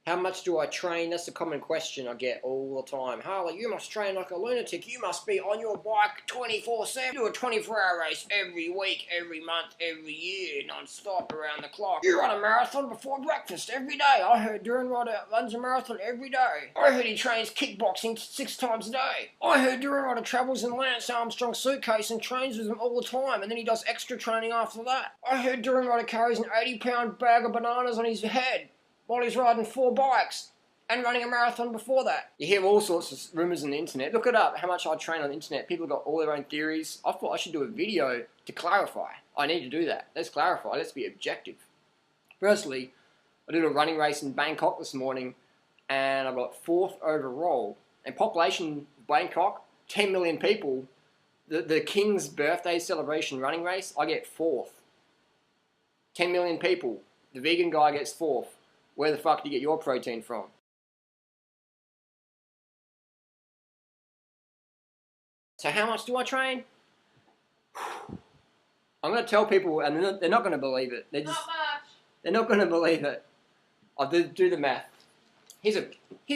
How much do I train? That's a common question I get all the time. Harley, you must train like a lunatic. You must be on your bike 24/7. Do a 24-hour race every week, every month, every year, non-stop around the clock. You run a marathon before breakfast every day. I heard Duran Rider runs a marathon every day. I heard he trains kickboxing 6 times a day. I heard Duran Rider travels in Lance Armstrong's suitcase and trains with him all the time, and then he does extra training after that. I heard Duran Rider carries an 80-pound bag of bananas on his head while he's riding 4 bikes and running a marathon before that. You hear all sorts of rumours on the internet. Look it up, how much I train on the internet. People have got all their own theories. I thought I should do a video to clarify. I need to do that. Let's clarify. Let's be objective. Firstly, I did a running race in Bangkok this morning and I got 4th overall. And population Bangkok, 10 million people. The King's birthday celebration running race, I get 4th. 10 million people. The vegan guy gets 4th. Where the fuck do you get your protein from? So how much do I train? I'm going to tell people, and they're not going to believe it. Not much. They're not going to believe it. I'll do the math. Here's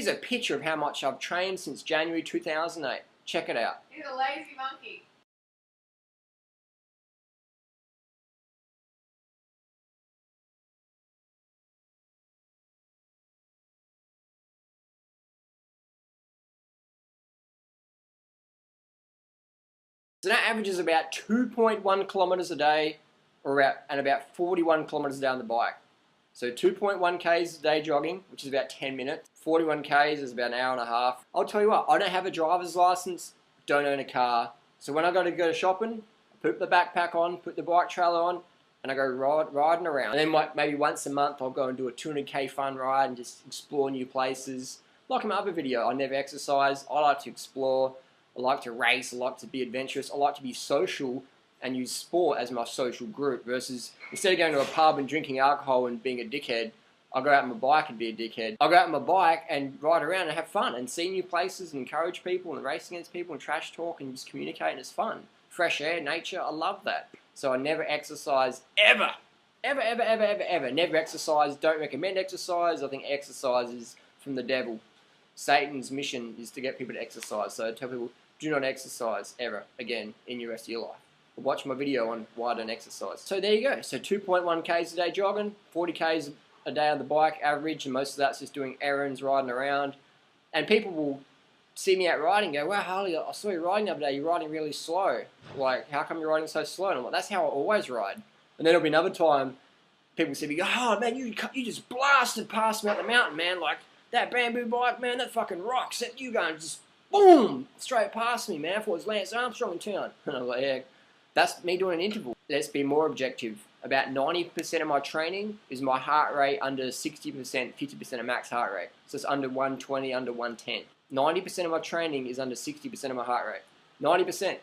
a picture of how much I've trained since January 2008. Check it out. He's a lazy monkey. So that averages about 2.1 kilometres a day, and about 41 kilometres a day on the bike. So 2.1 k's a day jogging, which is about 10 minutes. 41 k's is about an hour and a half. I'll tell you what, I don't have a driver's license, don't own a car. So when I go shopping, I put the backpack on, put the bike trailer on, and I go riding around. And then maybe once a month I'll go and do a 200k fun ride and just explore new places. Like in my other video, I never exercise, I like to explore. I like to race, I like to be adventurous, I like to be social and use sport as my social group versus instead of going to a pub and drinking alcohol and being a dickhead, I'll go out on my bike and be a dickhead. I'll go out on my bike and ride around and have fun and see new places and encourage people and race against people and trash talk and just communicate and it's fun. Fresh air, nature, I love that. So I never exercise ever. Ever, ever, ever, ever, ever. Never exercise, don't recommend exercise. I think exercise is from the devil. Satan's mission is to get people to exercise. So I tell people, do not exercise ever again in the rest of your life. Watch my video on why I don't exercise. So there you go. So 2.1 k's a day jogging, 40 k's a day on the bike average, and most of that's just doing errands, riding around. And people will see me out riding and go, wow, Harley, I saw you riding the other day. You're riding really slow. Like, how come you're riding so slow? And I'm like, that's how I always ride. And then there'll be another time people see me go, oh man, you just blasted past me up the mountain, man. Like, that bamboo bike, man, that fucking rocks. You going just boom, straight past me, man. I thought it was Lance Armstrong in town. And I was like, yeah, that's me doing an interval. Let's be more objective. About 90% of my training is my heart rate under 60%, 50% of max heart rate. So it's under 120, under 110. 90% of my training is under 60% of my heart rate. 90%.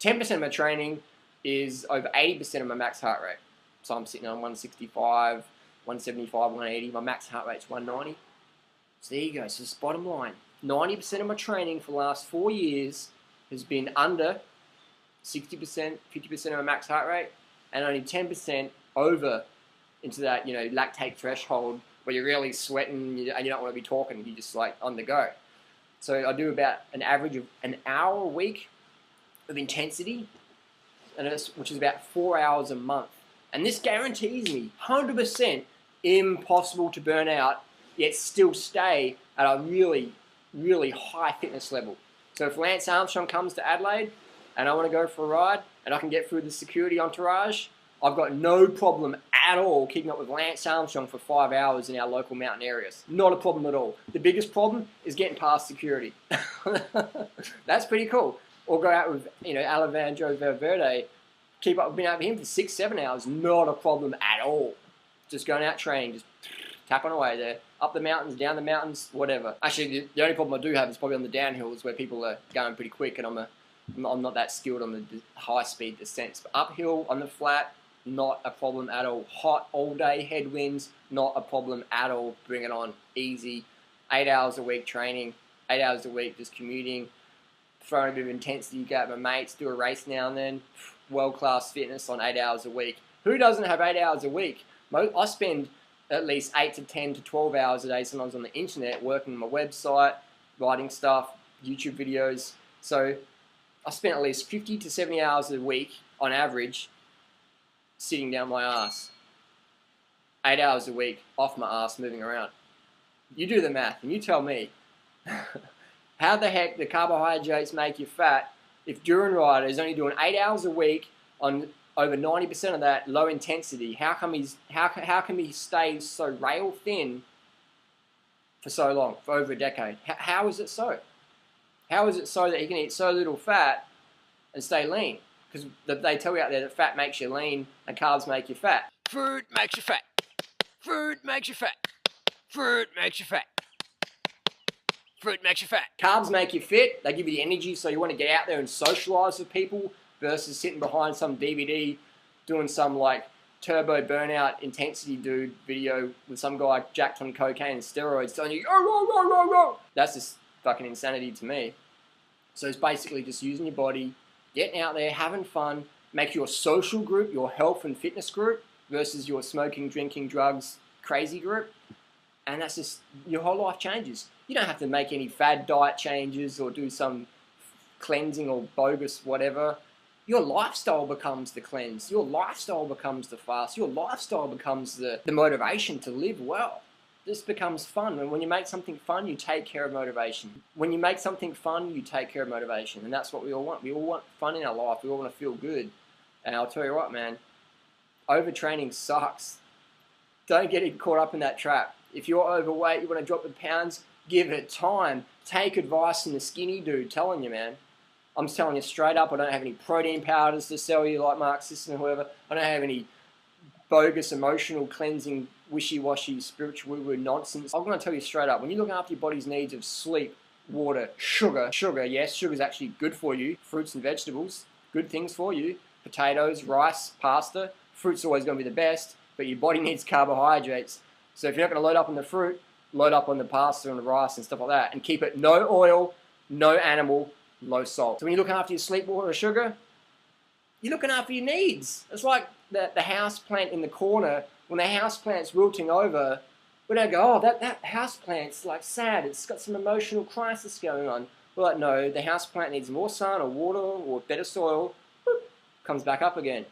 10% of my training is over 80% of my max heart rate. So I'm sitting on 165, 175, 180. My max heart rate's 190. So there you go. So it's bottom line. 90% of my training for the last 4 years has been under 60%, 50% of my max heart rate, and only 10% over into that, lactate threshold where you're really sweating and you don't want to be talking, you're just like on the go. So I do about an average of an hour a week of intensity, which is about 4 hours a month. And this guarantees me 100% impossible to burn out, yet still stay at a really, really high fitness level. So if Lance Armstrong comes to Adelaide and I want to go for a ride and I can get through the security entourage, I've got no problem at all keeping up with Lance Armstrong for 5 hours in our local mountain areas. Not a problem at all. The biggest problem is getting past security. That's pretty cool. Or go out with, Alejandro Valverde, keep up, been out with him for 6, 7 hours. Not a problem at all. Just going out training, just tapping away there. Up the mountains, down the mountains, whatever. Actually, the only problem I do have is probably on the downhills where people are going pretty quick and I'm not that skilled on the high-speed descents. But uphill, on the flat, not a problem at all. Hot all day, headwinds, not a problem at all. Bring it on, easy. 8 hours a week training, 8 hours a week just commuting, throwing a bit of intensity, go out with my mates, do a race now and then. World-class fitness on 8 hours a week. Who doesn't have 8 hours a week? I spend at least 8 to 10 to 12 hours a day, sometimes on the internet, working on my website, writing stuff, YouTube videos. So I spent at least 50 to 70 hours a week on average sitting down my ass. 8 hours a week off my ass moving around. You do the math and you tell me how the heck the carbohydrates make you fat if Duran Rider is only doing 8 hours a week on over 90% of that low intensity. How can he stay so rail thin for so long, for over a decade? How is it so? How is it so that he can eat so little fat and stay lean? Because they tell you out there that fat makes you lean and carbs make you fat. Food makes you fat. Food makes you fat. Fruit makes you fat. Fruit makes you fat. Carbs make you fit. They give you the energy so you want to get out there and socialise with people versus sitting behind some DVD doing some like turbo burnout intensity dude video with some guy jacked on cocaine and steroids telling you, oh. That's just fucking insanity to me. So it's basically just using your body, getting out there, having fun, make your social group, your health and fitness group versus your smoking, drinking, drugs, crazy group. And that's just, your whole life changes. You don't have to make any fad diet changes or do some cleansing or bogus whatever. Your lifestyle becomes the cleanse. Your lifestyle becomes the fast. Your lifestyle becomes the motivation to live well. This becomes fun. And when you make something fun, you take care of motivation. When you make something fun, you take care of motivation. And that's what we all want. We all want fun in our life. We all want to feel good. And I'll tell you what, man, overtraining sucks. Don't get caught up in that trap. If you're overweight, you want to drop the pounds, give it time. Take advice from the skinny dude telling you, man. I'm just telling you straight up, I don't have any protein powders to sell you like Mark Sisson or whoever. I don't have any bogus emotional cleansing, wishy-washy, spiritual woo-woo nonsense. I'm going to tell you straight up, when you're looking after your body's needs of sleep, water, sugar, yes, sugar's actually good for you. Fruits and vegetables, good things for you. Potatoes, rice, pasta. Fruit's always going to be the best, but your body needs carbohydrates. So if you're not going to load up on the fruit, load up on the pasta and the rice and stuff like that. And keep it no oil, no animal, low salt. So when you're looking after your sleep, water, sugar, you're looking after your needs. It's like the house plant in the corner. When the house plant's wilting over, we don't go, oh, that house plant's like sad. It's got some emotional crisis going on. We're like, no, the house plant needs more sun or water or better soil. Boop, comes back up again.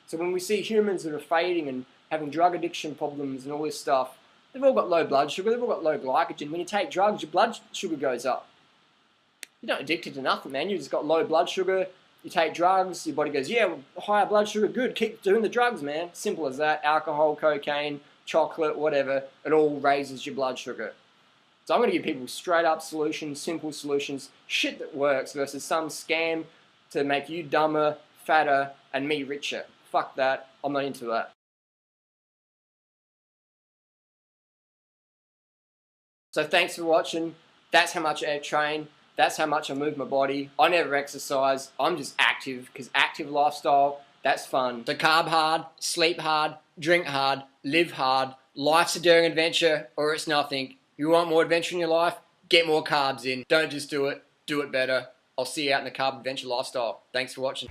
So when we see humans that are fading and having drug addiction problems and all this stuff, they've all got low blood sugar, they've all got low glycogen. When you take drugs, your blood sugar goes up. You're not addicted to nothing, man. You've just got low blood sugar. You take drugs, your body goes, yeah, higher blood sugar, good. Keep doing the drugs, man. Simple as that. Alcohol, cocaine, chocolate, whatever. It all raises your blood sugar. So I'm going to give people straight up solutions, simple solutions, shit that works versus some scam to make you dumber, fatter, and me richer. Fuck that. I'm not into that. So thanks for watching. That's how much I train. That's how much I move my body. I never exercise. I'm just active because active lifestyle, that's fun. So carb hard, sleep hard, drink hard, live hard. Life's a daring adventure or it's nothing. You want more adventure in your life? Get more carbs in. Don't just do it better. I'll see you out in the carb adventure lifestyle. Thanks for watching.